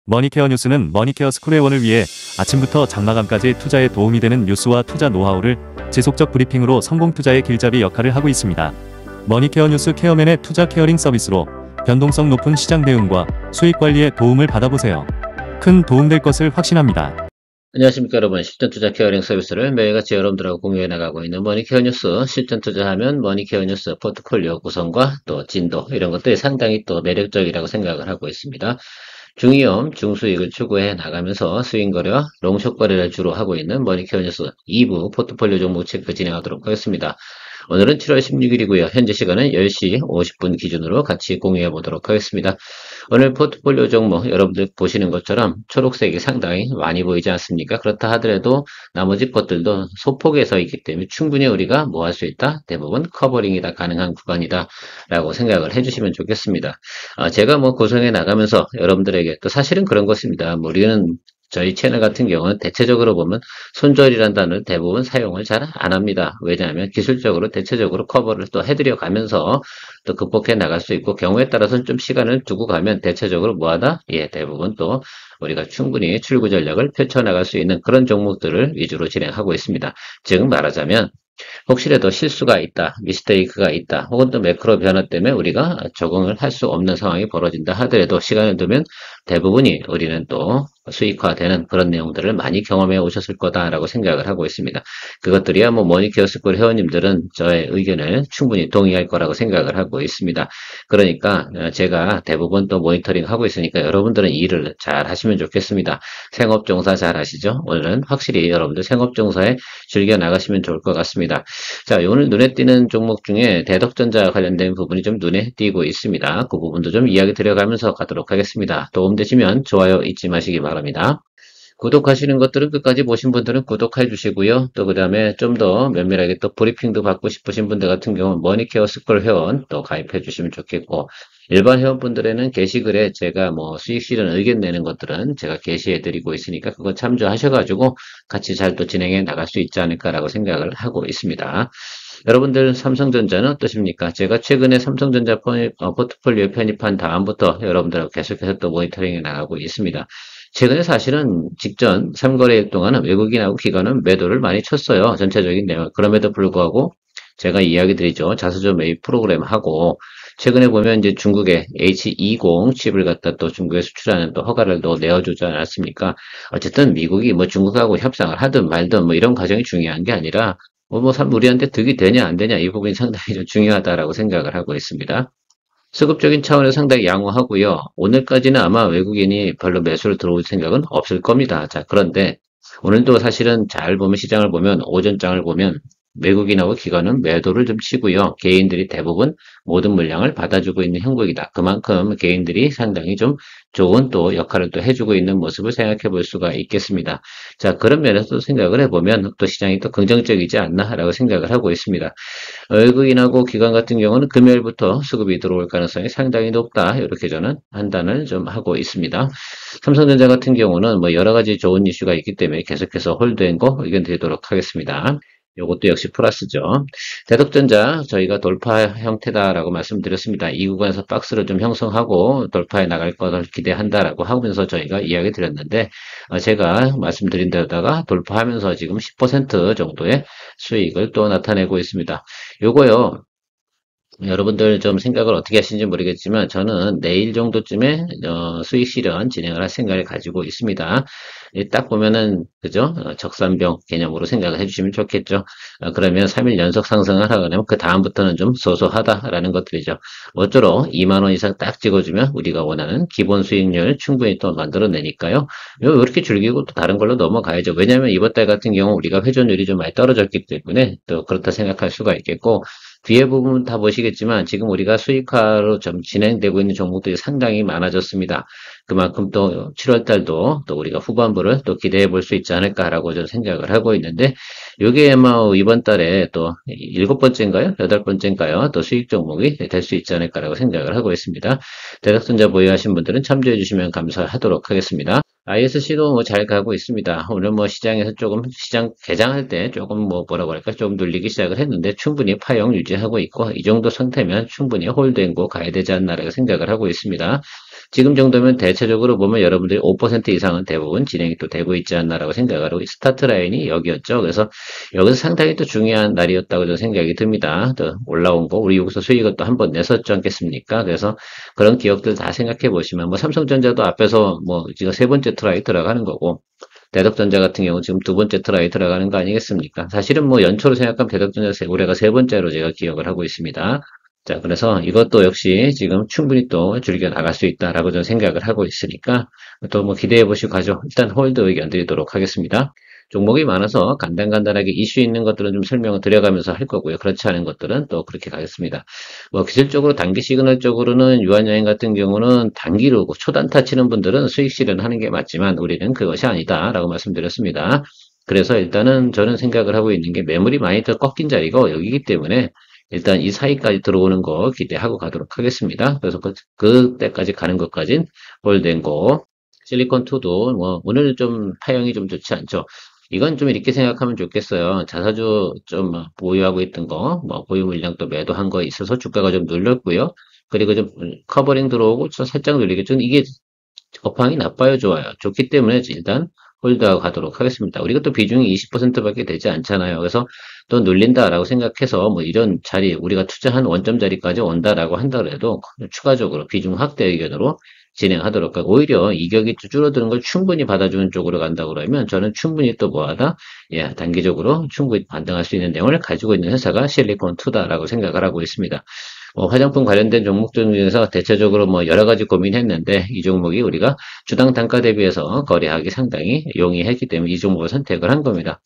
머니케어 뉴스는 머니케어 스쿨회원을 위해 아침부터 장마감까지 투자에 도움이 되는 뉴스와 투자 노하우를 지속적 브리핑으로 성공 투자의 길잡이 역할을 하고 있습니다. 머니케어 뉴스 케어맨의 투자 케어링 서비스로 변동성 높은 시장 대응과 수익 관리에 도움을 받아보세요. 큰 도움될 것을 확신합니다. 안녕하십니까 여러분. 실전 투자 케어링 서비스를 매일같이 여러분들하고 공유해 나가고 있는 머니케어 뉴스. 실전 투자하면 머니케어 뉴스 포트폴리오 구성과 또 진도 이런 것들이 상당히 또 매력적이라고 생각을 하고 있습니다. 중위험, 중수익을 추구해 나가면서 스윙 거래와 롱숏 거래를 주로 하고 있는 머니케어 뉴스 2부 포트폴리오 종목 체크 진행하도록 하겠습니다. 오늘은 7월 16일이고요. 현재 시간은 10시 50분 기준으로 같이 공유해 보도록 하겠습니다. 오늘 포트폴리오 종목 여러분들 보시는 것처럼 초록색이 상당히 많이 보이지 않습니까? 그렇다 하더라도 나머지 것들도 소폭에서 있기 때문에 충분히 우리가 뭐 할 수 있다? 대부분 커버링이 다 가능한 구간이다 라고 생각을 해주시면 좋겠습니다. 제가 뭐 구성해 나가면서 여러분들에게 또 사실은 그런 것입니다. 우리는 저희 채널 같은 경우는 대체적으로 보면 손절이라는 단어를 대부분 사용을 잘 안 합니다. 왜냐하면 기술적으로 대체적으로 커버를 또 해드려 가면서 또 극복해 나갈 수 있고 경우에 따라서는 좀 시간을 두고 가면 대체적으로 뭐하다? 예, 대부분 또 우리가 충분히 출구 전략을 펼쳐나갈 수 있는 그런 종목들을 위주로 진행하고 있습니다. 즉 말하자면 혹시라도 실수가 있다, 미스테이크가 있다, 혹은 또 매크로 변화 때문에 우리가 적응을 할 수 없는 상황이 벌어진다 하더라도 시간을 두면 대부분이 우리는 또 수익화되는 그런 내용들을 많이 경험해 오셨을 거다라고 생각을 하고 있습니다. 그것들이야 뭐 머니케어 스쿨 회원님들은 저의 의견을 충분히 동의할 거라고 생각을 하고 있습니다. 그러니까 제가 대부분 또 모니터링 하고 있으니까 여러분들은 일을 잘 하시면 좋겠습니다. 생업종사 잘 하시죠? 오늘은 확실히 여러분들 생업종사에 즐겨 나가시면 좋을 것 같습니다. 자, 오늘 눈에 띄는 종목 중에 대덕전자 관련된 부분이 좀 눈에 띄고 있습니다. 그 부분도 좀 이야기 드려가면서 가도록 하겠습니다. 도움되시면 좋아요 잊지 마시기 바랍니다. 구독하시는 것들은 끝까지 보신 분들은 구독해 주시고요. 또 그 다음에 좀 더 면밀하게 또 브리핑도 받고 싶으신 분들 같은 경우는 머니케어 스쿨 회원 또 가입해 주시면 좋겠고, 일반 회원분들에는 게시글에 제가 뭐 수익 실현 의견 내는 것들은 제가 게시해 드리고 있으니까 그거 참조하셔가지고 같이 잘 또 진행해 나갈 수 있지 않을까라고 생각을 하고 있습니다. 여러분들 삼성전자는 어떠십니까? 제가 최근에 삼성전자 포트폴리오 편입한 다음부터 여러분들하고 계속해서 또 모니터링해 나가고 있습니다. 최근에 사실은 직전 3거래일 동안은 외국인하고 기관은 매도를 많이 쳤어요. 전체적인 내용. 그럼에도 불구하고 제가 이야기 드리죠. 자수조 매입 프로그램 하고, 최근에 보면 이제 중국의 H20 칩을 갖다 또 중국에 수출하는 또 허가를 또 내어주지 않았습니까? 어쨌든 미국이 뭐 중국하고 협상을 하든 말든 뭐 이런 과정이 중요한 게 아니라 우리한테 득이 되냐 안 되냐 이 부분이 상당히 좀 중요하다라고 생각을 하고 있습니다. 수급적인 차원에서 상당히 양호하고요. 오늘까지는 아마 외국인이 별로 매수를 들어올 생각은 없을 겁니다. 자, 그런데 오늘도 사실은 잘 보면 시장을 보면 오전장을 보면 외국인하고 기관은 매도를 좀 치고요. 개인들이 대부분 모든 물량을 받아주고 있는 형국이다. 그만큼 개인들이 상당히 좀 좋은 또 역할을 또 해주고 있는 모습을 생각해 볼 수가 있겠습니다. 자, 그런 면에서 생각을 해보면 또 시장이 또 긍정적이지 않나라고 생각을 하고 있습니다. 외국인하고 기관 같은 경우는 금요일부터 수급이 들어올 가능성이 상당히 높다. 이렇게 저는 판단을 좀 하고 있습니다. 삼성전자 같은 경우는 뭐 여러 가지 좋은 이슈가 있기 때문에 계속해서 홀드앤고 의견 드리도록 하겠습니다. 요것도 역시 플러스죠. 대덕전자 저희가 돌파 형태다라고 말씀드렸습니다. 이 구간에서 박스를 좀 형성하고 돌파해 나갈 것을 기대한다라고 하면서 저희가 이야기 드렸는데, 제가 말씀드린 데다가 돌파하면서 지금 10% 정도의 수익을 또 나타내고 있습니다. 요거요. 여러분들 좀 생각을 어떻게 하시는지 모르겠지만 저는 내일 정도쯤에 수익 실현 진행을 할 생각을 가지고 있습니다. 딱 보면은 그죠? 적산병 개념으로 생각을 해주시면 좋겠죠. 그러면 3일 연속 상승을 하거나 그 다음부터는 좀 소소하다라는 것들이죠. 모쪼록 2만 원 이상 딱 찍어주면 우리가 원하는 기본 수익률 충분히 또 만들어내니까요. 이렇게 즐기고 또 다른 걸로 넘어가야죠. 왜냐하면 이번 달 같은 경우 우리가 회전율이 좀 많이 떨어졌기 때문에 또 그렇다 생각할 수가 있겠고, 뒤에 부분 다 보시겠지만 지금 우리가 수익화로 좀 진행되고 있는 종목들이 상당히 많아졌습니다. 그만큼 또 7월 달도 또 우리가 후반부를 또 기대해 볼 수 있지 않을까라고 저는 생각을 하고 있는데, 요게 뭐 이번 달에 또 7번째인가요? 8번째인가요? 또 수익 종목이 될 수 있지 않을까라고 생각을 하고 있습니다. 대덕전자 보유하신 분들은 참조해 주시면 감사하도록 하겠습니다. ISC도 뭐 잘 가고 있습니다. 오늘 뭐 시장에서 조금 시장 개장할 때 조금 뭐라고 할까 좀 눌리기 시작을 했는데 충분히 파형 유지하고 있고, 이 정도 상태면 충분히 홀드앤고 가야 되지 않나라고 생각을 하고 있습니다. 지금 정도면 대체적으로 보면 여러분들이 5% 이상은 대부분 진행이 또 되고 있지 않나라고 생각을 하고 스타트 라인이 여기였죠. 그래서 여기서 상당히 또 중요한 날이었다고 저는 생각이 듭니다. 또 올라온 거 우리 여기서 수익을 또 한 번 냈었지 않겠습니까? 그래서 그런 기억들 다 생각해 보시면 뭐 삼성전자도 앞에서 뭐 지금 세 번째 트라이 들어가는 거고 대덕전자 같은 경우 지금 두 번째 트라이 들어가는 거 아니겠습니까? 사실은 뭐 연초로 생각하면 대덕전자 올해가 세 번째로 제가 기억을 하고 있습니다. 자, 그래서 이것도 역시 지금 충분히 또 즐겨 나갈 수 있다라고 저는 생각을 하고 있으니까 또 뭐 기대해 보시고 가죠. 일단 홀드 의견 드리도록 하겠습니다. 종목이 많아서 간단간단하게 이슈 있는 것들은 좀 설명을 드려가면서 할 거고요. 그렇지 않은 것들은 또 그렇게 가겠습니다. 뭐 기술적으로 단기 시그널적으로는 유한여행 같은 경우는 단기로 초단타 치는 분들은 수익 실현하는 게 맞지만 우리는 그것이 아니다라고 말씀드렸습니다. 그래서 일단은 저는 생각을 하고 있는 게 매물이 많이 더 꺾인 자리가 여기기 때문에 일단 이 사이까지 들어오는 거 기대하고 가도록 하겠습니다. 그래서 그때까지 가는 것까진 홀den고 실리콘2도 뭐 오늘 좀 파형이 좀 좋지 않죠. 이건 좀 이렇게 생각하면 좋겠어요. 자사주 좀 보유하고 있던 거, 뭐 보유 물량 또 매도한 거 있어서 주가가 좀 눌렸고요. 그리고 좀 커버링 들어오고 좀 살짝 눌리겠죠. 이게 업황이 나빠요, 좋아요? 좋기 때문에 일단 홀드하고 가도록 하겠습니다. 우리가 또 비중이 20%밖에 되지 않잖아요. 그래서 또 눌린다라고 생각해서 뭐 이런 자리, 우리가 투자한 원점 자리까지 온다라고 한다 그래도 추가적으로 비중 확대 의견으로 진행하도록 하고 오히려 이격이 줄어드는 걸 충분히 받아주는 쪽으로 간다 그러면 저는 충분히 또 뭐하다? 예, 단기적으로 충분히 반등할 수 있는 내용을 가지고 있는 회사가 실리콘2다라고 생각을 하고 있습니다. 화장품 관련된 종목들 중에서 대체적으로 뭐 여러 가지 고민했는데 이 종목이 우리가 주당 단가 대비해서 거래하기 상당히 용이했기 때문에 이 종목을 선택을 한 겁니다.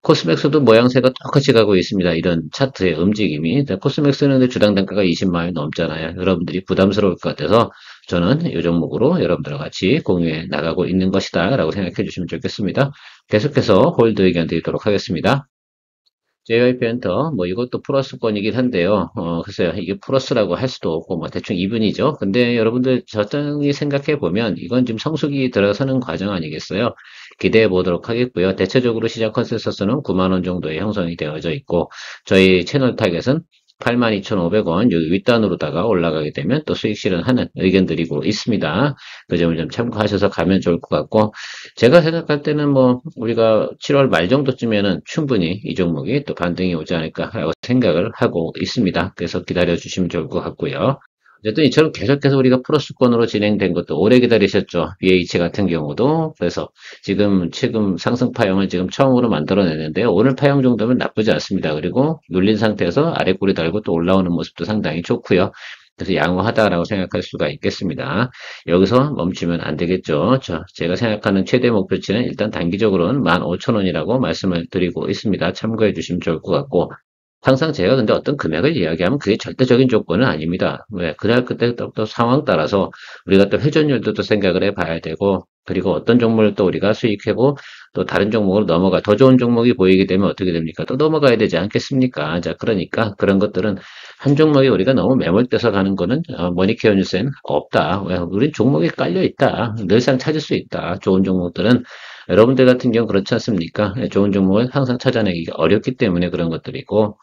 코스맥스도 모양새가 똑같이 가고 있습니다. 이런 차트의 움직임이. 코스맥스는 주당 단가가 20만 원 넘잖아요. 여러분들이 부담스러울 것 같아서 저는 이 종목으로 여러분들과 같이 공유해 나가고 있는 것이다 라고 생각해 주시면 좋겠습니다. 계속해서 홀드 의견 드리도록 하겠습니다. JYP 엔터, 뭐 이것도 플러스권이긴 한데요. 글쎄요, 이게 플러스라고 할 수도 없고, 뭐 대충 2분이죠. 근데 여러분들 적당히 생각해 보면 이건 지금 성수기 들어서는 과정 아니겠어요? 기대해 보도록 하겠고요. 대체적으로 시장 컨센서스는 9만 원 정도의 형성이 되어져 있고, 저희 채널 타겟은 82,500원 여기 윗단으로다가 올라가게 되면 또 수익 실현하는 의견 드리고 있습니다. 그 점을 좀 참고하셔서 가면 좋을 것 같고 제가 생각할 때는 뭐 우리가 7월 말 정도쯤에는 충분히 이 종목이 또 반등이 오지 않을까라고 생각을 하고 있습니다. 그래서 기다려 주시면 좋을 것 같고요. 어쨌든 이처럼 계속해서 우리가 플러스권으로 진행된 것도 오래 기다리셨죠. BH 같은 경우도. 그래서 지금 상승 파형을 지금 처음으로 만들어내는데요. 오늘 파형 정도면 나쁘지 않습니다. 그리고 눌린 상태에서 아래 꼬리 달고 또 올라오는 모습도 상당히 좋고요. 그래서 양호하다라고 생각할 수가 있겠습니다. 여기서 멈추면 안 되겠죠. 제가 생각하는 최대 목표치는 일단 단기적으로는 15,000원이라고 말씀을 드리고 있습니다. 참고해 주시면 좋을 것 같고 항상 제가 근데 어떤 금액을 이야기하면 그게 절대적인 조건은 아닙니다. 왜? 그날 그때 또 상황 따라서 우리가 또 회전율도 또 생각을 해봐야 되고, 그리고 어떤 종목을 또 우리가 수익하고 또 다른 종목으로 더 좋은 종목이 보이게 되면 어떻게 됩니까? 또 넘어가야 되지 않겠습니까? 자, 그러니까 그런 것들은 한 종목에 우리가 너무 매몰돼서 가는 거는 머니케어 뉴스에는 없다. 왜? 우린 종목이 깔려 있다. 늘상 찾을 수 있다. 좋은 종목들은 여러분들 같은 경우 그렇지 않습니까? 좋은 종목을 항상 찾아내기가 어렵기 때문에 그런 것들이고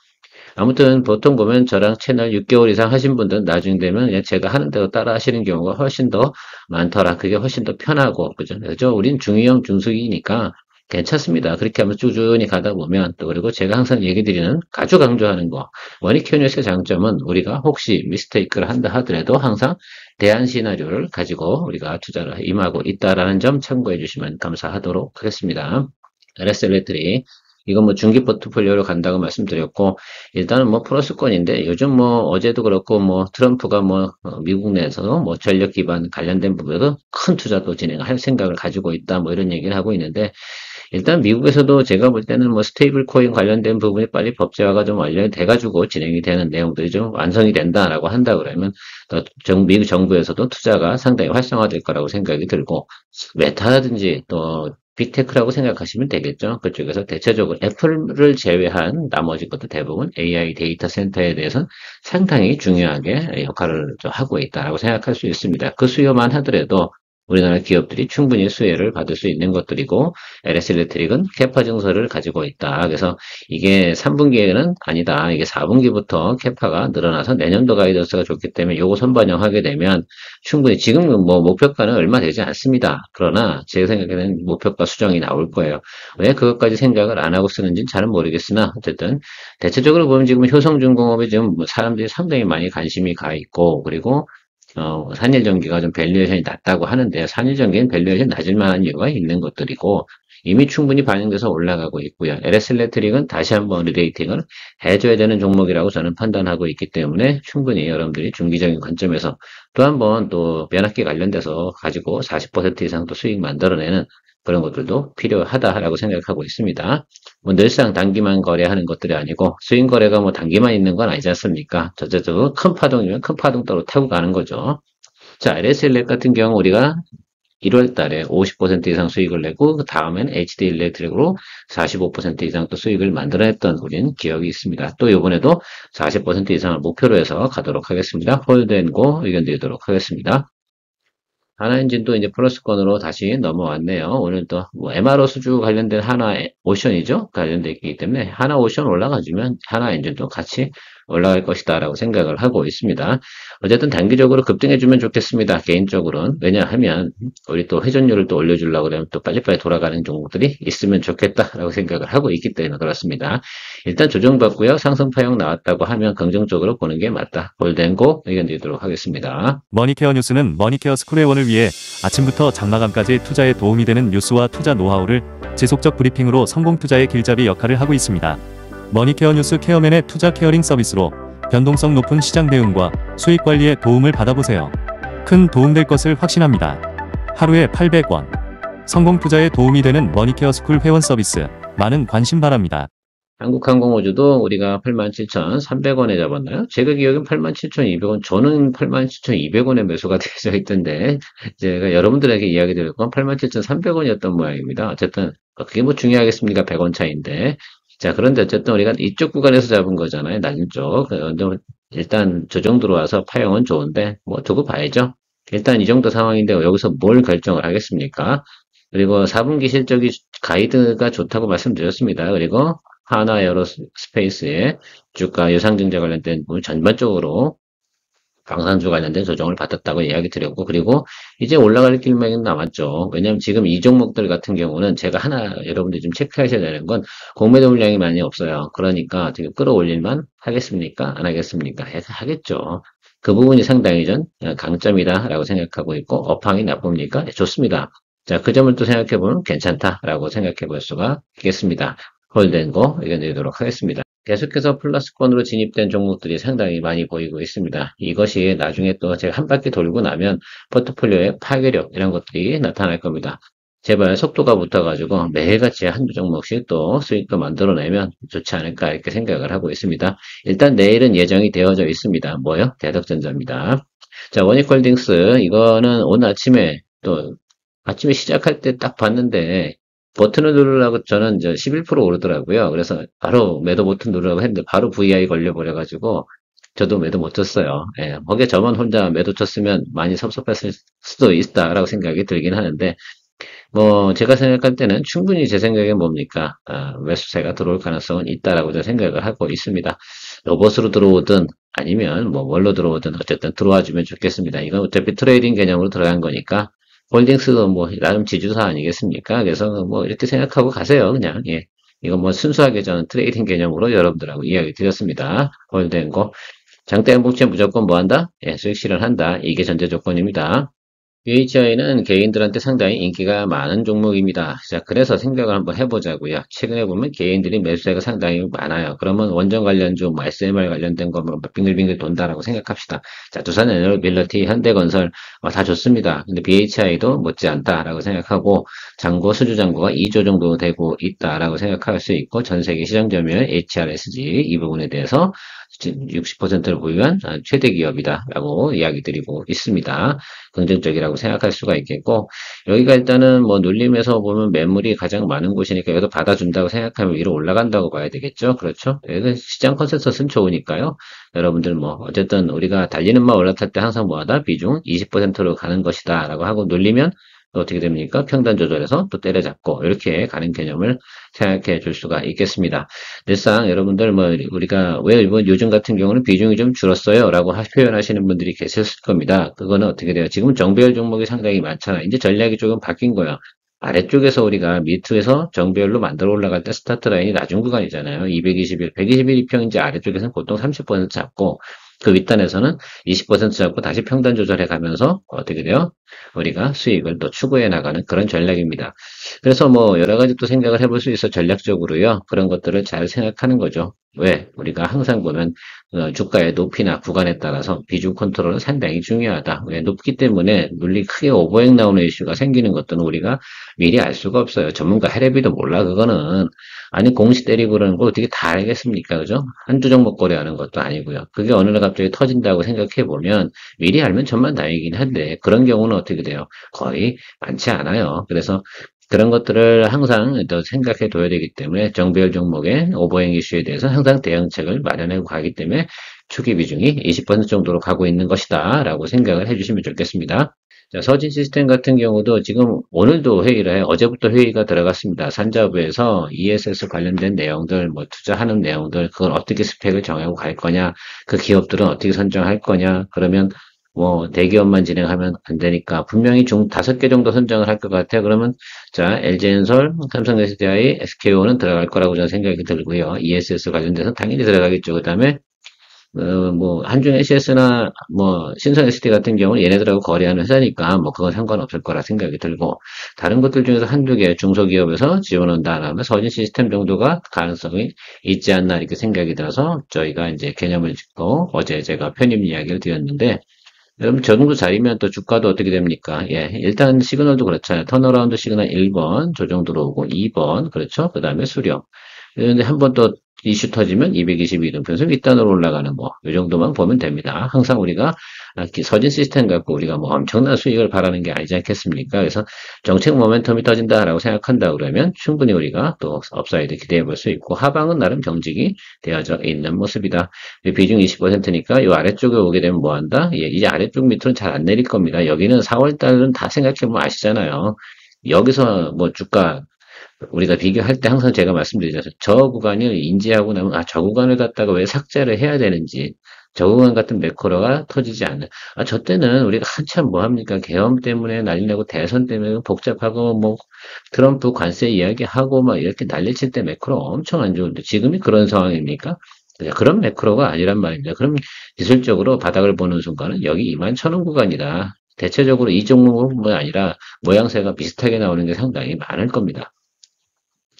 아무튼 보통 보면 저랑 채널 6개월 이상 하신 분들은 나중에 되면 그냥 제가 하는 대로 따라 하시는 경우가 훨씬 더 많더라. 그게 훨씬 더 편하고 그죠? 그래서 우린 중위형 중수기니까 괜찮습니다. 그렇게 하면 꾸준히 가다 보면 또 그리고 제가 항상 얘기 드리는 아주 강조하는 거 머니큐니스의 장점은 우리가 혹시 미스테이크를 한다 하더라도 항상 대안 시나리오를 가지고 우리가 투자를 임하고 있다라는 점 참고해 주시면 감사하도록 하겠습니다. LS 엘렉트릭 이건 뭐 중기 포트폴리오로 간다고 말씀드렸고 일단은 뭐 플러스권인데 요즘 뭐 어제도 그렇고 뭐 트럼프가 뭐 미국 내에서 뭐 전력 기반 관련된 부분에도 큰 투자도 진행할 생각을 가지고 있다 뭐 이런 얘기를 하고 있는데 일단 미국에서도 제가 볼 때는 뭐 스테이블 코인 관련된 부분이 빨리 법제화가 좀 완료돼 가지고 진행이 되는 내용들이 좀 완성이 된다라고 한다 그러면 미국 정부에서도 투자가 상당히 활성화될 거라고 생각이 들고 메타라든지 또 빅테크라고 생각하시면 되겠죠. 그쪽에서 대체적으로 애플을 제외한 나머지 것도 대부분 AI 데이터 센터에 대해서는 상당히 중요하게 역할을 하고 있다라고 생각할 수 있습니다. 그 수요만 하더라도 우리나라 기업들이 충분히 수혜를 받을 수 있는 것들이고 LS일렉트릭은 캐파 증서를 가지고 있다. 그래서 이게 3분기에는 아니다. 이게 4분기부터 캐파가 늘어나서 내년도 가이던스가 좋기 때문에 요거 선반영하게 되면 충분히 지금 뭐 목표가는 얼마 되지 않습니다. 그러나 제 생각에는 목표가 수정이 나올 거예요. 왜 그것까지 생각을 안 하고 쓰는지는 잘은 모르겠으나 어쨌든 대체적으로 보면 지금 효성중공업이 지금 사람들이 상당히 많이 관심이 가 있고 그리고 산일전기가 좀 밸류에이션이 낮다고 하는데요. 산일전기는 밸류에이션 낮을 만한 이유가 있는 것들이고 이미 충분히 반영돼서 올라가고 있고요. LS일렉트릭은 다시 한번 리레이팅을 해줘야 되는 종목이라고 저는 판단하고 있기 때문에 충분히 여러분들이 중기적인 관점에서 또 한번 또 변압기 관련돼서 가지고 40% 이상 또 수익 만들어내는 그런 것들도 필요하다라고 생각하고 있습니다. 뭐 늘상 단기만 거래하는 것들이 아니고 수익 거래가 뭐 단기만 있는 건 아니지 않습니까? 저저저 큰 파동이면 큰 파동 따로 타고 가는 거죠. 자, LS일렉 같은 경우 우리가 1월 달에 50% 이상 수익을 내고 그 다음엔 HD일렉트릭으로 45% 이상 또 수익을 만들어냈던 우리는 기억이 있습니다. 또 이번에도 40% 이상을 목표로 해서 가도록 하겠습니다. 홀드앤고 의견 드리도록 하겠습니다. 하나엔진도 이제 플러스권으로 다시 넘어왔네요. 오늘 또 뭐 MRO 수주 관련된 하나오션이죠. 관련돼 있기 때문에 하나오션 올라가주면 하나엔진도 같이 올라갈 것이다라고 생각을 하고 있습니다. 어쨌든 단기적으로 급등해주면 좋겠습니다. 개인적으로는. 왜냐하면 우리 또 회전율을 또 올려주려고 그러면 또 빨리빨리 돌아가는 종목들이 있으면 좋겠다라고 생각을 하고 있기 때문에 그렇습니다. 일단 조정받고요. 상승 파형 나왔다고 하면 긍정적으로 보는 게 맞다. 홀덴고 의견 드리도록 하겠습니다. 머니케어 뉴스는 머니케어 스쿨회원을 위해 아침부터 장마감까지 투자에 도움이 되는 뉴스와 투자 노하우를 지속적 브리핑으로 성공 투자의 길잡이 역할을 하고 있습니다. 머니케어 뉴스 케어맨의 투자 케어링 서비스로 변동성 높은 시장 대응과 수익 관리에 도움을 받아보세요. 큰 도움될 것을 확신합니다. 하루에 800원. 성공 투자에 도움이 되는 머니케어 스쿨 회원 서비스. 많은 관심 바랍니다. 한국항공우주도 우리가 87,300원에 잡았나요? 제가 기억엔 87,200원, 저는 87,200원에 매수가 되어 있던데, 제가 여러분들에게 이야기 드릴 건 87,300원이었던 모양입니다. 어쨌든, 그게 뭐 중요하겠습니까? 100원 차이인데. 자, 그런데 어쨌든 우리가 이쪽 구간에서 잡은 거잖아요. 낮은 쪽. 일단 저 정도로 와서 파형은 좋은데, 뭐 두고 봐야죠. 일단 이 정도 상황인데 여기서 뭘 결정을 하겠습니까? 그리고 4분기 실적이 가이드가 좋다고 말씀드렸습니다. 그리고 하나 에어로스페이스의 주가 유상증자 관련된 부분 전반적으로 방산주 관련된 조정을 받았다고 이야기 드렸고, 그리고 이제 올라갈 길만 남았죠. 왜냐하면 지금 이 종목들 같은 경우는 제가 하나 여러분들이 좀 체크하셔야 되는 건 공매도 물량이 많이 없어요. 그러니까 지금 끌어올릴만 하겠습니까? 안 하겠습니까? 하겠죠. 그 부분이 상당히 전 강점이다라고 생각하고 있고, 업황이 나쁩니까? 네, 좋습니다. 자, 그 점을 또 생각해보면 괜찮다라고 생각해 볼 수가 있겠습니다. 홀덴고 의견 드리도록 하겠습니다. 계속해서 플러스권으로 진입된 종목들이 상당히 많이 보이고 있습니다. 이것이 나중에 또 제가 한 바퀴 돌고 나면 포트폴리오의 파괴력 이런 것들이 나타날 겁니다. 제발 속도가 붙어가지고 매일같이 한두 종목씩 또 수익도 만들어내면 좋지 않을까 이렇게 생각을 하고 있습니다. 일단 내일은 예정이 되어져 있습니다. 뭐요? 대덕전자입니다. 자, 원익홀딩스 이거는 오늘 아침에 또 아침에 시작할 때 딱 봤는데 버튼을 누르려고 저는 이제 11% 오르더라고요. 그래서 바로 매도 버튼 누르려고 했는데 바로 VI 걸려버려가지고 저도 매도 못 쳤어요. 예, 거기에 저만 혼자 매도 쳤으면 많이 섭섭했을 수도 있다라고 생각이 들긴 하는데 뭐 제가 생각할 때는 충분히 제 생각에 뭡니까? 매수세가 들어올 가능성은 있다라고 저는 생각을 하고 있습니다. 로봇으로 들어오든 아니면 뭐 뭘로 들어오든 어쨌든 들어와 주면 좋겠습니다. 이건 어차피 트레이딩 개념으로 들어간 거니까 홀딩스도 뭐 나름 지주사 아니겠습니까? 그래서 뭐 이렇게 생각하고 가세요. 그냥 예. 이건 뭐 순수하게 저는 트레이딩 개념으로 여러분들하고 이야기 드렸습니다. 홀딩고 장대 행복체 무조건 뭐 한다? 예, 수익 실현한다. 이게 전제 조건입니다. UHI는 개인들한테 상당히 인기가 많은 종목입니다. 자, 그래서 생각을 한번 해보자고요. 최근에 보면 개인들이 매수세가 상당히 많아요. 그러면 원전 관련주, 뭐 SMR 관련된 거 뭐 빙글빙글 돈다라고 생각합시다. 자, 두산에너빌리티, 현대건설 다 좋습니다. 근데 BHI도 못지않다라고 생각하고 잔고, 수주 잔고가 2조 정도 되고 있다라고 생각할 수 있고 전 세계 시장 점유율 HRSG 이 부분에 대해서 60%를 보유한 최대 기업이다라고 이야기 드리고 있습니다. 긍정적이라고 생각할 수가 있겠고, 여기가 일단은 뭐 눌림에서 보면 매물이 가장 많은 곳이니까 여기도 받아준다고 생각하면 위로 올라간다고 봐야 되겠죠. 그렇죠? 여기 시장 컨센서스는 좋으니까요. 여러분들 뭐 어쨌든 우리가 달리는 말 올라탈 때 항상 뭐하다? 비중 20%로 가는 것이다 라고 하고 눌리면 어떻게 됩니까? 평단 조절해서 또 때려잡고 이렇게 가는 개념을 생각해 줄 수가 있겠습니다. 늘상 여러분들 뭐 우리가 왜 이번 요즘 같은 경우는 비중이 좀 줄었어요 라고 표현하시는 분들이 계셨을 겁니다. 그거는 어떻게 돼요? 지금 정배열 종목이 상당히 많잖아. 이제 전략이 조금 바뀐 거야. 아래쪽에서 우리가 밑에서 정배열로 만들어 올라갈 때 스타트 라인이 낮은 구간이잖아요. 221, 121 이평 이제 아래쪽에서는 보통 30% 잡고 그 윗단에서는 20% 잡고 다시 평단 조절해 가면서 어떻게 돼요? 우리가 수익을 또 추구해 나가는 그런 전략입니다. 그래서 뭐 여러 가지 또 생각을 해볼 수 있어 전략적으로요. 그런 것들을 잘 생각하는 거죠. 왜? 우리가 항상 보면 주가의 높이나 구간에 따라서 비중 컨트롤은 상당히 중요하다. 왜? 높기 때문에 물리 크게 오버행 나오는 이슈가 생기는 것들은 우리가 미리 알 수가 없어요. 전문가 해레비도 몰라 그거는. 아니 공시 때리고 그러는 걸 어떻게 다 알겠습니까? 그죠? 한두 종목 거래하는 것도 아니고요. 그게 어느 날 갑자기 터진다고 생각해 보면 미리 알면 천만다행이긴 한데 그런 경우는 어떻게 돼요? 거의 많지 않아요. 그래서 그런 것들을 항상 또 생각해 둬야 되기 때문에 정배열 종목의 오버행 이슈에 대해서 항상 대응책을 마련해 가기 때문에 초기 비중이 20% 정도로 가고 있는 것이다 라고 생각을 해주시면 좋겠습니다. 자, 서진 시스템 같은 경우도 지금 오늘도 회의를 해요. 어제부터 회의가 들어갔습니다. 산자부에서 ESS 관련된 내용들, 뭐 투자하는 내용들, 그걸 어떻게 스펙을 정하고 갈 거냐, 그 기업들은 어떻게 선정할 거냐, 그러면 뭐 대기업만 진행하면 안 되니까 분명히 중 5개 정도 선정을 할 것 같아요. 그러면 자 LG엔솔, 삼성 SDI, SKO는 들어갈 거라고 저는 생각이 들고요. ESS 관련돼서 당연히 들어가겠죠. 그다음에 뭐 한중 SS나 뭐 신성 SD 같은 경우는 얘네들하고 거래하는 회사니까 뭐 그건 상관없을 거라 생각이 들고 다른 것들 중에서 한두 개 중소기업에서 지원한다 하면 서진 시스템 정도가 가능성이 있지 않나 이렇게 생각이 들어서 저희가 이제 개념을 짓고 어제 제가 편입 이야기를 드렸는데 여러분, 저 정도 자리면 또 주가도 어떻게 됩니까? 예, 일단 시그널도 그렇잖아요. 턴어라운드 시그널 1번, 저 정도로 오고, 2번, 그렇죠? 그 다음에 수렴. 그런데 한 번 또 이슈 터지면 222등편에서 윗단으로 올라가는 뭐, 이 정도만 보면 됩니다. 항상 우리가 서진 시스템 갖고 우리가 뭐 엄청난 수익을 바라는 게 아니지 않겠습니까? 그래서 정책 모멘텀이 터진다라고 생각한다 그러면 충분히 우리가 또 업사이드 기대해 볼 수 있고, 하방은 나름 경직이 되어져 있는 모습이다. 비중 20%니까 이 아래쪽에 오게 되면 뭐 한다? 예, 이제 아래쪽 밑으로는 잘 안 내릴 겁니다. 여기는 4월 달은 다 생각해보면 아시잖아요. 여기서 뭐 주가 우리가 비교할 때 항상 제가 말씀드리잖아요. 저 구간을 인지하고 나면 저 구간을 갖다가 왜 삭제를 해야 되는지 저 구간 같은 매크로가 터지지 않는 저 때는 우리가 한참 뭐 합니까? 계엄 때문에 난리 나고 대선 때문에 복잡하고 뭐 트럼프 관세 이야기하고 막 이렇게 난리칠 때 매크로 엄청 안 좋은데 지금이 그런 상황입니까? 그런 매크로가 아니란 말입니다. 그럼 기술적으로 바닥을 보는 순간은 여기 21,000원 구간이다. 대체적으로 이 종목은 아니라 모양새가 비슷하게 나오는 게 상당히 많을 겁니다.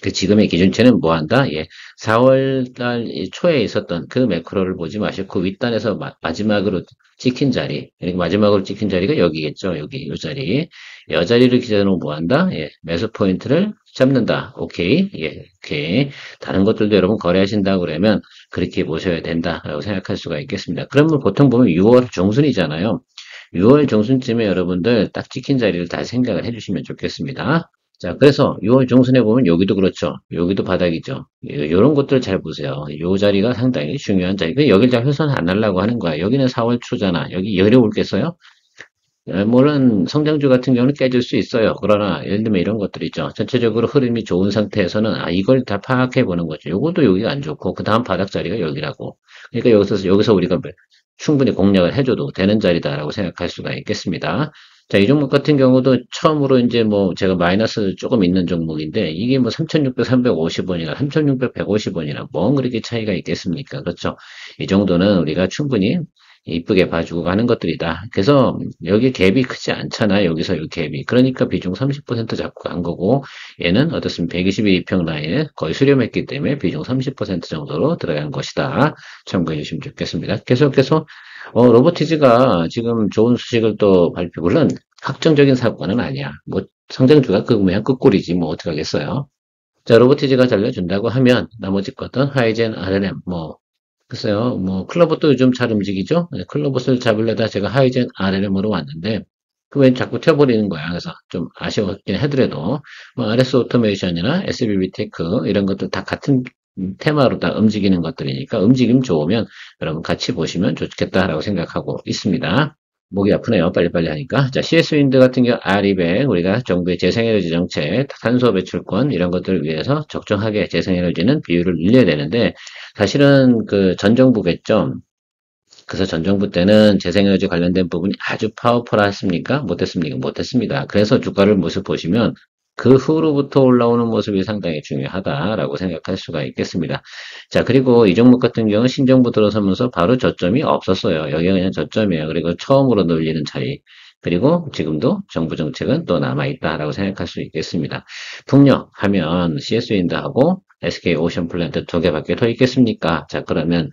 그 지금의 기준치는 뭐 한다? 예. 4월 달 초에 있었던 그 매크로를 보지 마시고 그 윗단에서 마지막으로 찍힌 자리, 그러니까 마지막으로 찍힌 자리가 여기겠죠. 여기, 이 자리. 이 자리를 기준으로 뭐 한다? 예. 매수 포인트를 잡는다. 오케이. 예. 오케이. 다른 것들도 여러분 거래하신다 그러면 그렇게 보셔야 된다라고 생각할 수가 있겠습니다. 그러면 보통 보면 6월 중순이잖아요. 6월 중순쯤에 여러분들 딱 찍힌 자리를 다시 생각을 해주시면 좋겠습니다. 자, 그래서 6월 중순에 보면 여기도 그렇죠. 여기도 바닥이죠. 이런 것들 잘 보세요. 요 자리가 상당히 중요한 자리. 여길 잘 훼손 안 하려고 하는 거야. 여기는 4월 초잖아. 여기 열이 올겠어요? 물론 성장주 같은 경우는 깨질 수 있어요. 그러나 예를 들면 이런 것들 있죠. 전체적으로 흐름이 좋은 상태에서는 이걸 다 파악해 보는 거죠. 요것도 여기가 안 좋고 그 다음 바닥 자리가 여기라고. 그러니까 여기서 우리가 충분히 공략을 해줘도 되는 자리다라고 생각할 수가 있겠습니다. 자, 이 종목 같은 경우도 처음으로 이제 뭐 제가 마이너스 조금 있는 종목인데 이게 뭐 3,600, 350원이나 3,600, 150원이나 뭔 그렇게 차이가 있겠습니까? 그렇죠? 이 정도는 우리가 충분히 이쁘게 봐주고 가는 것들이다. 그래서 여기 갭이 크지 않잖아. 여기서 이 갭이. 그러니까 비중 30% 잡고 간 거고 얘는 어떻습니까? 122 이평 라인에 거의 수렴했기 때문에 비중 30% 정도로 들어간 것이다. 참고해 주시면 좋겠습니다. 계속해서 로보티즈가 지금 좋은 소식을 또 발표, 물론 확정적인 사건은 아니야. 뭐, 성장주가 그 모양 끝골이지, 뭐, 어떡하겠어요. 자, 로보티즈가 잘려준다고 하면, 나머지 것들, 하이젠, RLM, 뭐, 글쎄요, 뭐, 클럽봇도 요즘 잘 움직이죠? 네, 클럽봇을 잡으려다 제가 하이젠 RLM으로 왔는데, 그 왜 자꾸 튀어버리는 거야. 그래서 좀 아쉬웠긴 하더라도, 뭐, RS 오토메이션이나 SBB 테크, 이런 것들 다 같은 테마로 다 움직이는 것들이니까, 움직임 좋으면 여러분 같이 보시면 좋겠다라고 생각하고 있습니다. 목이 아프네요. 빨리빨리 하니까. 자, CS 윈드 같은 경우 R200, 우리가 정부의 재생에너지 정책, 탄소 배출권, 이런 것들을 위해서 적정하게 재생에너지는 비율을 늘려야 되는데, 사실은 그 전 정부겠죠. 그래서 전 정부 때는 재생에너지 관련된 부분이 아주 파워풀했습니까? 못했습니까? 못했습니다. 그래서 주가를 모습 보시면 그 후로부터 올라오는 모습이 상당히 중요하다라고 생각할 수가 있겠습니다. 자, 그리고 이 종목 같은 경우는 신정부 들어서면서 바로 저점이 없었어요. 여기가 그냥 저점이에요. 그리고 처음으로 늘리는 자리. 그리고 지금도 정부 정책은 또 남아있다라고 생각할 수 있겠습니다. 풍력 하면 CS윈드하고 SK 오션 플랜트 두 개밖에 더 있겠습니까? 자, 그러면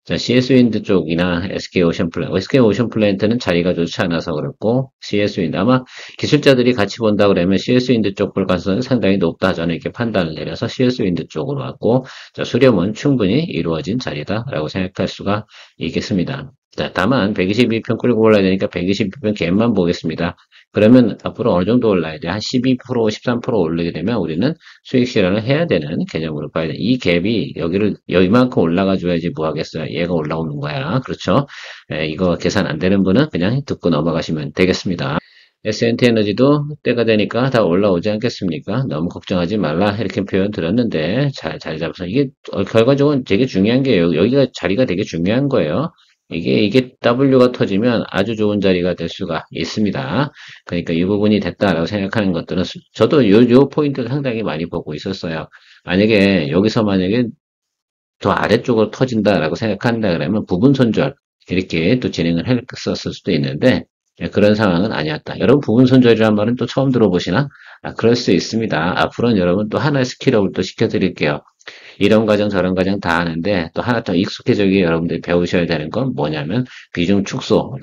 자, CS윈드 쪽이나 SK 오션 플랜트는 자리가 좋지 않아서 그렇고, CS윈드, 아마 기술자들이 같이 본다 그러면 CS윈드 쪽 볼 가능성이 상당히 높다. 저는 이렇게 판단을 내려서 CS윈드 쪽으로 왔고, 자, 수렴은 충분히 이루어진 자리다라고 생각할 수가 있겠습니다. 자, 다만 122편 끌고 올라야 되니까 122편 갭만 보겠습니다. 그러면 앞으로 어느 정도 올라야 돼? 한 12%, 13% 오르게 되면 우리는 수익 실현을 해야 되는 개념으로 봐야 돼. 이 갭이 여기만큼 올라가 줘야지 뭐 하겠어요. 얘가 올라오는 거야. 그렇죠? 이거 계산 안 되는 분은 그냥 듣고 넘어가시면 되겠습니다. S&T 에너지도 때가 되니까 다 올라오지 않겠습니까? 너무 걱정하지 말라 이렇게 표현 들었는데 잘 자리 잡아서 이게 결과적으로 되게 중요한 게 여기가 자리가 되게 중요한 거예요. 이게 W가 터지면 아주 좋은 자리가 될 수가 있습니다. 그러니까 이 부분이 됐다라고 생각하는 것들은 저도 요 포인트를 상당히 많이 보고 있었어요. 만약에 더 아래쪽으로 터진다라고 생각한다 그러면 부분 손절 이렇게 또 진행을 했었을 수도 있는데 그런 상황은 아니었다. 여러분 부분 손절이란 말은 또 처음 들어보시나? 그럴 수 있습니다. 앞으로는 여러분 또 하나의 스킬업을 또 시켜드릴게요. 이런 과정 저런 과정 다 하는데 또 하나 더 익숙해지게 여러분들이 배우셔야 되는 건 뭐냐면 비중 축소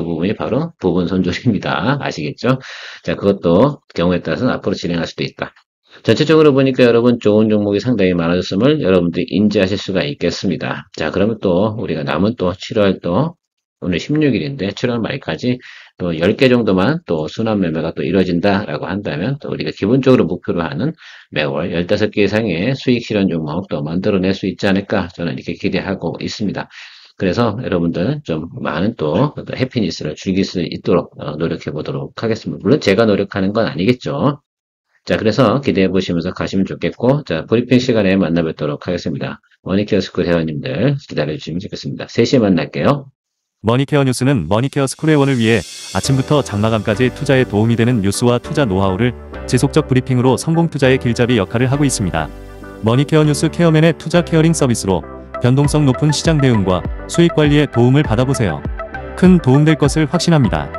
부분이 바로 부분 손절입니다. 아시겠죠? 자, 그것도 경우에 따라서는 앞으로 진행할 수도 있다. 전체적으로 보니까 여러분 좋은 종목이 상당히 많아졌음을 여러분들이 인지하실 수가 있겠습니다. 자, 그러면 또 우리가 남은 또 7월 또 오늘 16일인데 7월 말까지 또 10개 정도만 또 순환 매매가 또 이루어진다라고 한다면 또 우리가 기본적으로 목표로 하는 매월 15개 이상의 수익 실현 종목 또 만들어낼 수 있지 않을까 저는 이렇게 기대하고 있습니다. 그래서 여러분들 좀 많은 또 해피니스를 즐길 수 있도록 노력해 보도록 하겠습니다. 물론 제가 노력하는 건 아니겠죠. 자, 그래서 기대해 보시면서 가시면 좋겠고, 자, 브리핑 시간에 만나 뵙도록 하겠습니다. 머니케어 스쿨 회원님들 기다려 주시면 좋겠습니다. 3시에 만날게요. 머니케어 뉴스는 머니케어 스쿨 회원을 위해 아침부터 장마감까지 투자에 도움이 되는 뉴스와 투자 노하우를 지속적 브리핑으로 성공 투자의 길잡이 역할을 하고 있습니다. 머니케어 뉴스 케어맨의 투자 케어링 서비스로 변동성 높은 시장 대응과 수익 관리에 도움을 받아보세요. 큰 도움될 것을 확신합니다.